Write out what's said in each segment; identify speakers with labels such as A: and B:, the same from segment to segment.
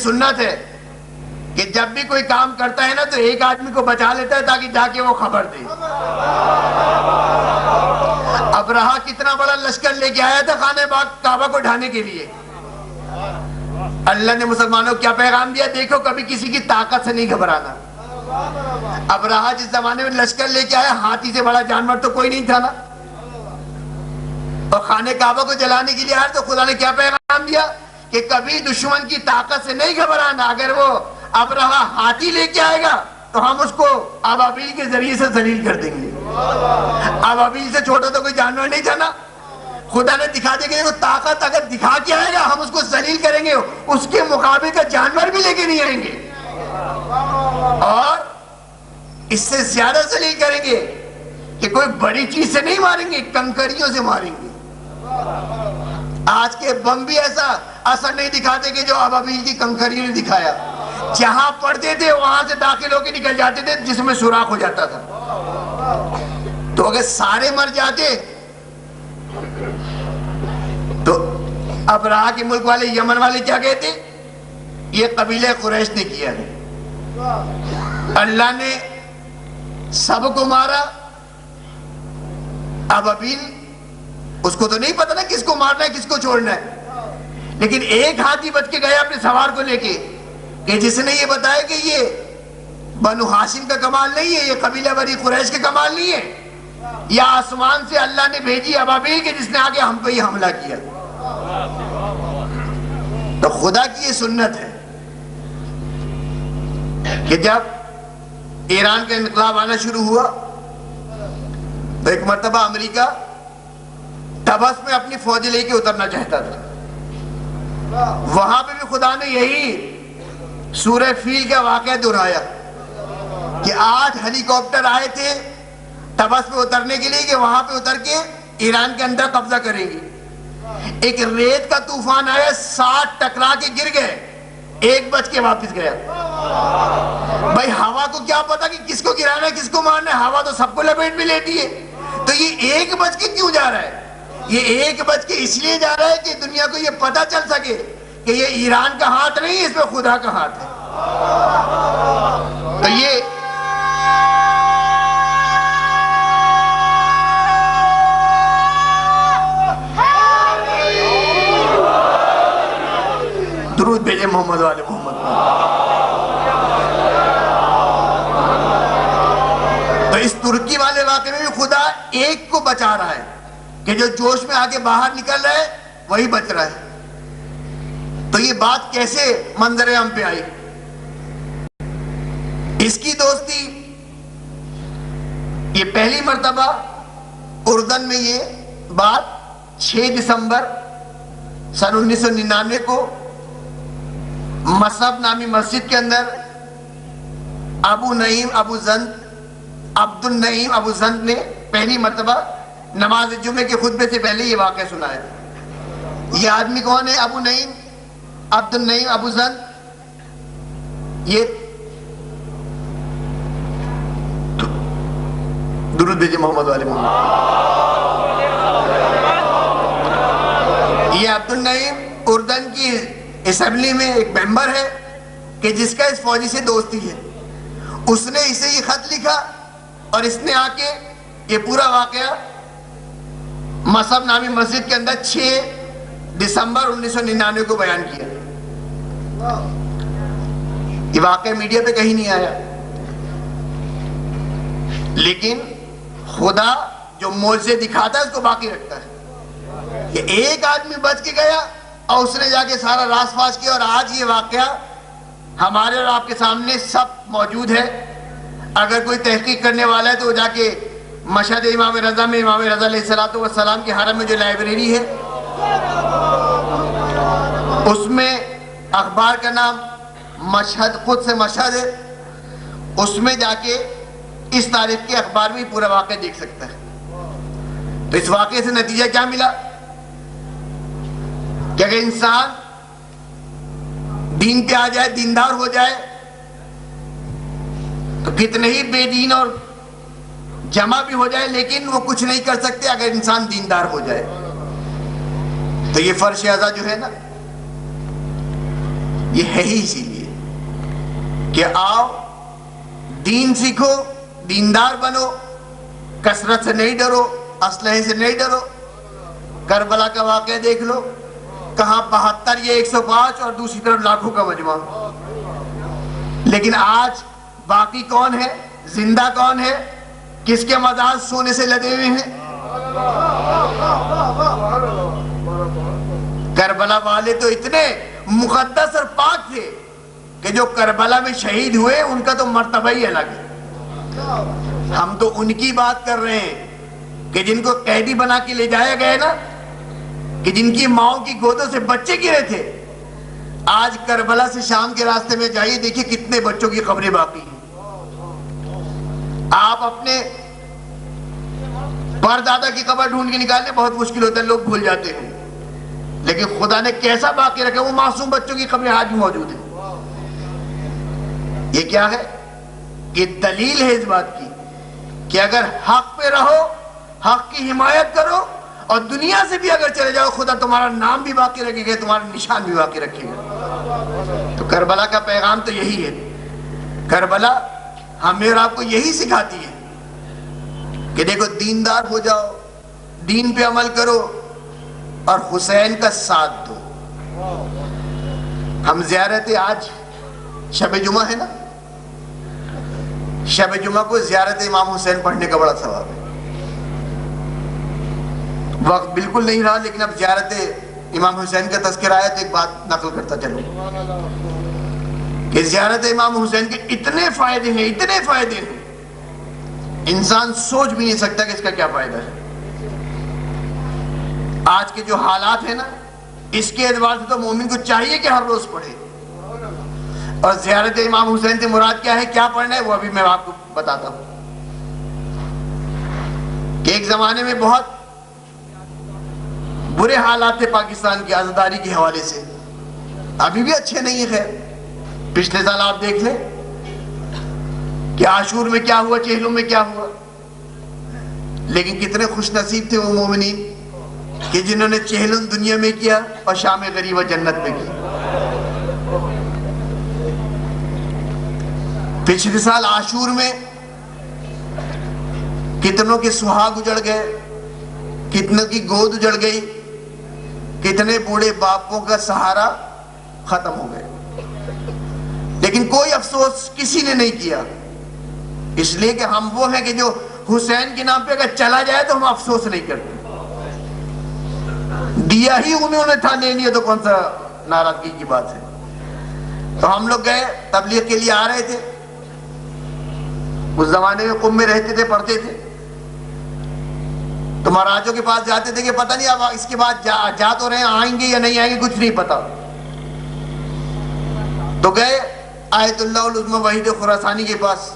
A: سنت ہے کہ جب بھی کوئی کام کرتا ہے نا تو ایک آدمی کو بچا لیتا ہے تاکہ جا کے وہ خبر دے. ابرہہ کتنا بڑا لشکر لے کے آیا تھا خانہ کعبہ کو ڈھانے کے لیے. اللہ نے مسلمانوں کو کیا پیغام دیا؟ دیکھو کبھی کسی کی طاقت سے نہیں گھبرانا. ابرہہ جس زمانے میں لشکر لے کے آیا، ہاتھی سے بڑا جانور تو کوئی نہیں تھا نا، اور خانہ کعبہ کو جلانے کے لیے آیا تو خدا نے کیا پیغام دیا کہ کبھی دشمن کی طاقت سے نہیں گھبرانا. اگر وہ ابرہہ ہاتھی لے کے آئے گا تو ہم اس کو ابابیل کے ذریعے سے ذلیل کر دیں گے. ابابیل سے چھوٹا تو کوئی جانور نہیں تھا نا. خدا نے دکھا دیا کہ وہ طاقت اگر دکھا کے آئے گا ہم اس کو ذلیل کریں گے، اس کے مقابلے کا جانور بھی لے کے نہیں آئیں گے، اور اس سے زیادہ ذلیل کریں گے کہ کوئی بڑی چیز سے نہیں ماریں گے، کنکریوں سے ماریں گے. آج کے بم بھی ایسا اثر نہیں دکھاتے کہ جو ابابیل کی کنکریوں نے دکھایا. جہاں پڑتے تھے وہاں سے داخل ہو کے نکل جاتے تھے، جس میں سوراخ ہو جاتا تھا. تو اگر سارے مر جاتے تو ابرہہ کے ملک والے، یمن والے کیا کہتے؟ یہ قبیلہ قریش نے کیا ہے. اللہ نے سب کو مارا. ابابیل اس کو تو نہیں پتا نا کس کو مارنا ہے کس کو چھوڑنا ہے، لیکن ایک ہاتھی بچ کے گیا اپنے سوار کو لے کے، کہ جس نے یہ بتایا کہ یہ بنو ہاشم کا کمال نہیں ہے، یہ قبیلہ بنی قریش کا کمال نہیں ہے، یا آسمان سے اللہ نے بھیجی ابابیل کے جس نے آگے ہم پہ ہی حملہ کیا. تو خدا کی یہ سنت ہے کہ جب ایران کا انقلاب آنا شروع ہوا تو ایک مرتبہ امریکہ طبس میں اپنی فوج لے کے اترنا چاہتا تھا. وہاں پہ بھی خدا نے یہی سورہ فیل کا واقعہ دہرایا کہ 8 ہیلی کاپٹر آئے تھے طبس پہ اترنے کے لیے کہ وہاں پہ اتر کے ایران کے اندر قبضہ کریں گے. ایک ریت کا طوفان آیا، 60 ٹکرا کے گر گئے، 1 بچ کے واپس گیا. بھائی ہوا کو کیا پتا کہ کس کو گرانا ہے کس کو مارنا ہے، ہوا تو سب کو لپیٹ میں لیتی ہے. تو یہ 1 بچ کے کیوں جا رہا ہے؟ یہ 1 بچ کے اس لیے جا رہا ہے کہ دنیا کو یہ پتا چل سکے کہ یہ ایران کا ہاتھ نہیں، اس میں خدا کا ہاتھ ہے. تو یہ درود بھیجے محمد والے محمد. تو اس ترکی والے واقعے میں بھی خدا ایک کو بچا رہا ہے کہ جو جوش میں آگے باہر نکل رہا ہے وہی بچ رہا ہے. تو یہ بات کیسے منظر عام پہ آئی؟ اس کی دوستی یہ پہلی مرتبہ اردن میں یہ بات 6 دسمبر سن 1999 کو مصحف نامی مسجد کے اندر ابو نعیم ابو زند عبد النعیم ابو زند نے پہلی مرتبہ نماز جمعے کے خطبے سے پہلے یہ واقعہ سنایا. یہ آدمی کون ہے؟ ابو نعیم عبد النعیم ابو زند. یہ درود بھیجے محمد والے محمد. یہ عبد النعیم اردن کی اسمبلی میں ایک ممبر ہے کہ جس کا اس فوجی سے دوستی ہے. اس نے اسے یہ خط لکھا اور اس نے آ کے یہ پورا واقعہ مصحف نامی مسجد کے اندر 6 دسمبر 1999 کو بیان کیا. یہ واقعہ میڈیا پہ کہیں نہیں آیا، لیکن خدا جو معجزے دکھاتا ہے اس کو باقی رکھتا ہے. کہ ایک آدمی بچ کے گیا اور اس نے جا کے سارا راز فاش کیا، اور آج یہ واقعہ ہمارے اور آپ کے سامنے سب موجود ہے. اگر کوئی تحقیق کرنے والا ہے تو وہ جا کے مشہد امام رضا میں امام رضا علیہ السلام کے حرم میں جو لائبریری ہے اس میں اخبار کا نام مشہد خود سے مشہد ہے، اس میں جا کے اس تاریخ کے اخبار میں پورا واقعہ دیکھ سکتا ہے. تو اس واقعے سے نتیجہ کیا ملا کہ اگر انسان دین پہ آ جائے، دیندار ہو جائے، تو کتنے ہی بے دین اور جمع بھی ہو جائے لیکن وہ کچھ نہیں کر سکتے اگر انسان دیندار ہو جائے. تو یہ فرش اعضا جو ہے نا، یہ ہے ہی اسی لیے کہ آؤ دین سیکھو، دیندار بنو، کثرت سے نہیں ڈرو، اسلحے سے نہیں ڈرو۔ کربلا کا واقعہ دیکھ لو، کہاں 72 یا 105 اور دوسری طرف لاکھوں کا مجمع، لیکن آج باقی کون ہے؟ زندہ کون ہے؟ کس کے مزار سونے سے لدے ہوئے ہیں؟ کربلا والے تو اتنے مقدس اور پاک تھے کہ جو کربلا میں شہید ہوئے ان کا تو مرتبہ ہی الگ ہے۔ ہم تو ان کی بات کر رہے ہیں کہ جن کو قیدی بنا کے لے جایا گیا نا، کہ جن کی ماؤں کی گودوں سے بچے گرے تھے۔ آج کربلا سے شام کے راستے میں جائیے، دیکھیے کتنے بچوں کی قبریں باقی ہیں۔ آپ اپنے پردادا کی قبر ڈھونڈ کے نکالنے بہت مشکل ہوتا ہے، لوگ بھول جاتے ہیں، لیکن خدا نے کیسا باقی رکھا، وہ معصوم بچوں کی قبریں آج بھی موجود ہیں۔ یہ کیا ہے؟ یہ دلیل ہے اس بات کی کہ اگر حق پہ رہو، حق کی حمایت کرو، اور دنیا سے بھی اگر چلے جاؤ، خدا تمہارا نام بھی باقی رکھے گا، تمہارا نشان بھی باقی رکھے گا۔ تو کربلا کا پیغام تو یہی ہے۔ کربلا ہمیں اور آپ کو یہی سکھاتی ہے کہ دیکھو دیندار ہو جاؤ، دین پہ عمل کرو اور حسین کا ساتھ دو۔ ہم زیارت آج شب جمعہ ہے نا، شب جمعہ کو زیارت امام حسین پڑھنے کا بڑا ثواب ہے۔ وقت بالکل نہیں رہا، لیکن اب زیارت امام حسین کا تذکرہ آیا تو ایک بات نقل کرتا چلوں کہ زیارت امام حسین کے اتنے فائدے ہیں، اتنے فائدے ہیں، انسان سوچ بھی نہیں سکتا کہ اس کا کیا فائدہ ہے۔ آج کے جو حالات ہیں نا، اس کے اعتبار سے تو مومن کو چاہیے کہ ہر روز پڑھے۔ اور زیارت امام حسین سے مراد کیا ہے، کیا پڑھنا ہے، وہ ابھی میں آپ کو بتاتا ہوں کہ ایک زمانے میں بہت برے حالات تھے پاکستان کی عزاداری کے حوالے سے، ابھی بھی اچھے نہیں ہیں۔ خیر پچھلے سال آپ دیکھ لیں کہ عاشور میں کیا ہوا، چہلم میں کیا ہوا، لیکن کتنے خوش نصیب تھے وہ مومنین کہ جنہوں نے چہلم دنیا میں کیا اور شام غریبہ جنت میں کی۔ پچھلے سال عاشور میں کتنوں کے سہاگ اجڑ گئے، کتنوں کی گود اجڑ گئی، کتنے بوڑھے باپوں کا سہارا ختم ہو گئے، لیکن کوئی افسوس کسی نے نہیں کیا، اس لیے کہ ہم وہ ہیں کہ جو حسین کے نام پہ اگر چلا جائے تو ہم افسوس نہیں کرتے۔ دیا ہی انہوں نے تھا، نہیں لیا تو کون سا ناراضگی کی بات ہے۔ تو ہم لوگ گئے، تبلیغ کے لیے آ رہے تھے، اس زمانے میں قم میں رہتے تھے، پڑھتے تھے، تو مہاراجوں کے پاس جاتے تھے کہ پتہ نہیں اب اس کے بعد جا تو رہے ہیں، آئیں گے یا نہیں آئیں گے کچھ نہیں پتا۔ تو گئے آیت اللہ العظمی وحید خراسانی کے پاس،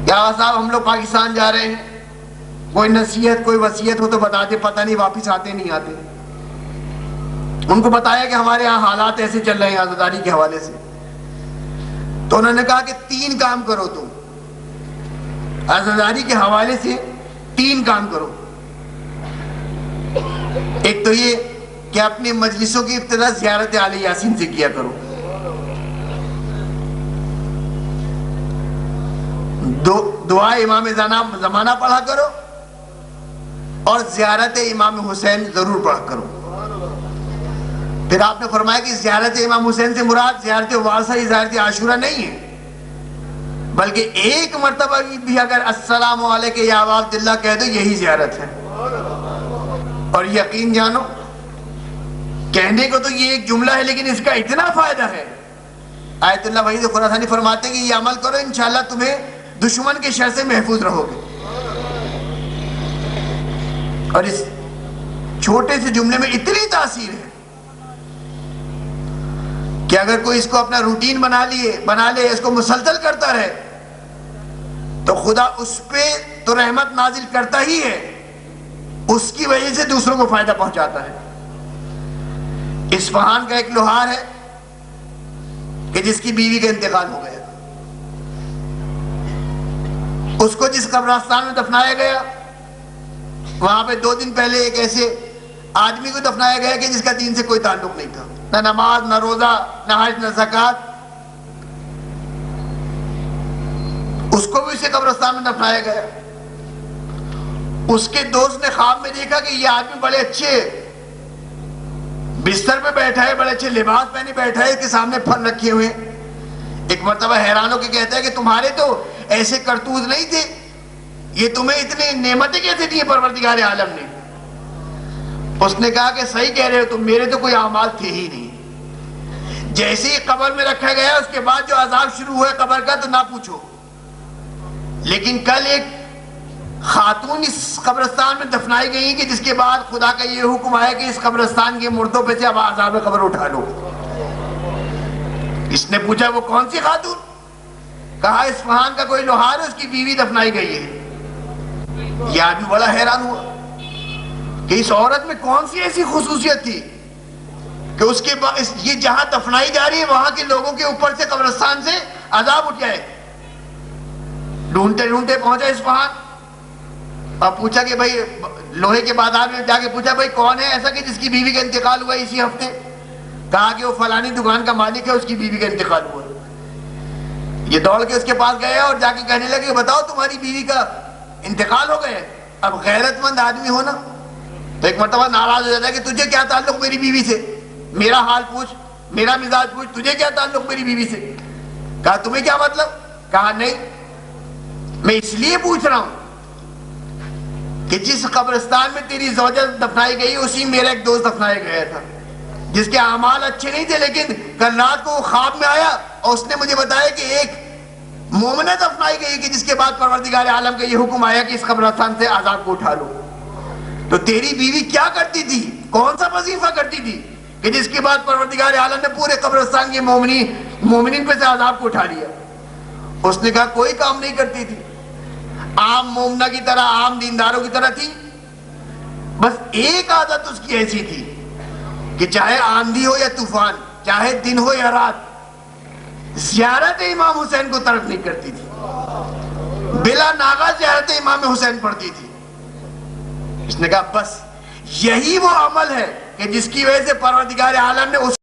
A: کیا صاحب ہم لوگ پاکستان جا رہے ہیں، کوئی نصیحت کوئی وصیت ہو تو بتا دے، پتہ نہیں واپس آتے نہیں آتے۔ ان کو بتایا کہ ہمارے ہاں حالات ایسے چل رہے ہیں عزاداری کے حوالے سے۔ تو انہوں نے کہا کہ 3 کام کرو، تم عزاداری کے حوالے سے 3 کام کرو۔ ایک تو یہ کہ اپنی مجلسوں کی ابتدا زیارت آل یاسین سے کیا کرو، دعا امام زمانہ پڑھا کرو، اور زیارت امام حسین ضرور پڑھا کرو۔ پھر آپ نے فرمایا کہ زیارت امام حسین سے مراد زیارت وارثہ یا زیارت عاشورہ نہیں ہے، بلکہ ایک مرتبہ بھی اگر السلام علیکم یا ابا عبداللہ کہہ دو یہی زیارت ہے۔ اور یقین جانو، کہنے کو تو یہ ایک جملہ ہے لیکن اس کا اتنا فائدہ ہے۔ آیت اللہ وحید خراسانی فرماتے ہیں کہ یہ عمل کرو، انشاءاللہ تمہیں دشمن کے شر سے محفوظ رہو گے۔ اور اس چھوٹے سے جملے میں اتنی تاثیر ہے کہ اگر کوئی اس کو اپنا روٹین بنا لے، اس کو مسلسل کرتا رہے تو خدا اس پہ تو رحمت نازل کرتا ہی ہے، اس کی وجہ سے دوسروں کو فائدہ پہنچاتا ہے۔ اصفہان کا ایک لوہار ہے کہ جس کی بیوی کا انتقال ہو گیا، اس کو جس قبرستان میں دفنایا گیا وہاں پہ 2 دن پہلے ایک ایسے آدمی کو دفنایا گیا کہ جس کا دین سے کوئی تعلق نہیں تھا۔ نہ نماز، نہ روزہ، نہ حج، نہ زکوٰۃ، اس کو بھی اسی قبرستان میں دفنایا گیا۔ اس کے دوست نے خواب میں دیکھا کہ یہ آدمی بڑے اچھے بستر پہ بیٹھا ہے، بڑے اچھے لباس پہنے بیٹھا ہے، اس کے سامنے پھل رکھے ہوئے۔ ایک مرتبہ حیران ہو کے کہتا ہے کہ تمہارے تو ایسے کرتوت نہیں تھے، یہ تمہیں اتنی نعمتیں کیسے دی پروردگار عالم نے؟ اس نے کہا کہ صحیح کہہ رہے ہو تم، میرے تو کوئی اعمال تھے ہی نہیں۔ جیسے ہی قبر میں رکھا گیا اس کے بعد جو عذاب شروع ہوا قبر کا تو نہ پوچھو۔ لیکن کل ایک خاتون اس قبرستان میں دفنائی گئی کہ جس کے بعد خدا کا یہ حکم آیا کہ اس قبرستان کے مردوں پہ سے اب عذاب قبر اٹھا لو۔ اس نے پوچھا وہ کون سی خاتون؟ کہا اصفہان کا کوئی لوہار ہے، اس کی بیوی دفنائی گئی ہے۔ یہ آدمی بڑا حیران ہوا کہ اس عورت میں کون سی ایسی خصوصیت تھی کہ اس کے بعد یہ جہاں دفنائی جا رہی ہے وہاں کے لوگوں کے اوپر سے قبرستان سے عذاب اٹھ جائے۔ ڈھونڈتے ڈھونڈتے پہنچا اصفہان اور پوچھا کہ بھائی لوہے کے بازار میں جا کے پوچھا بھائی کون ہے ایسا کہ جس کی بیوی کا انتقال ہوا اسی ہفتے؟ کہا کہ وہ فلانی دکان کا مالک ہے، اس کی بیوی کا انتقال ہوا۔ یہ دوڑ کے اس کے پاس گیا اور جا کے کہنے لگے بتاؤ تمہاری بیوی کا انتقال ہو گیا؟ اب غیرت مند آدمی ہو نا تو ایک مرتبہ ناراض ہو جاتا ہے کہ تجھے کیا تعلق میری بیوی سے، میرا حال پوچھ، میرا مزاج پوچھ، تجھے کیا تعلق میری بیوی سے؟ کہا تمہیں کیا مطلب؟ کہا نہیں، میں اس لیے پوچھ رہا ہوں کہ جس قبرستان میں تیری زوجہ دفنائی گئی اسی میرا ایک دوست دفنایا گیا تھا جس کے اعمال اچھے نہیں تھے، لیکن کل رات کو وہ خواب میں آیا اور اس نے مجھے بتایا کہ ایک مومنہ دفنائی گئی کہ جس کے بعد پروردگار عالم کا یہ حکم آیا کہ اس قبرستان سے عذاب کو اٹھا لو۔ تو تیری بیوی کیا کرتی تھی، کون سا وظیفہ کرتی تھی کہ جس کے بعد پروردگار عالم نے پورے قبرستان کے مومنین پہ سے عذاب کو اٹھا لیا؟ اس نے کہا کوئی کام نہیں کرتی تھی، عام مومنہ کی طرح، عام دینداروں کی طرح تھی، بس ایک عادت اس کی ایسی تھی کہ چاہے آندھی ہو یا طوفان، چاہے دن ہو یا رات، زیارت امام حسین کو ترک نہیں کرتی تھی، بلا ناغہ زیارت امام حسین پڑھتی تھی۔ اس نے کہا بس یہی وہ عمل ہے کہ جس کی وجہ سے پروردگار عالم نے اس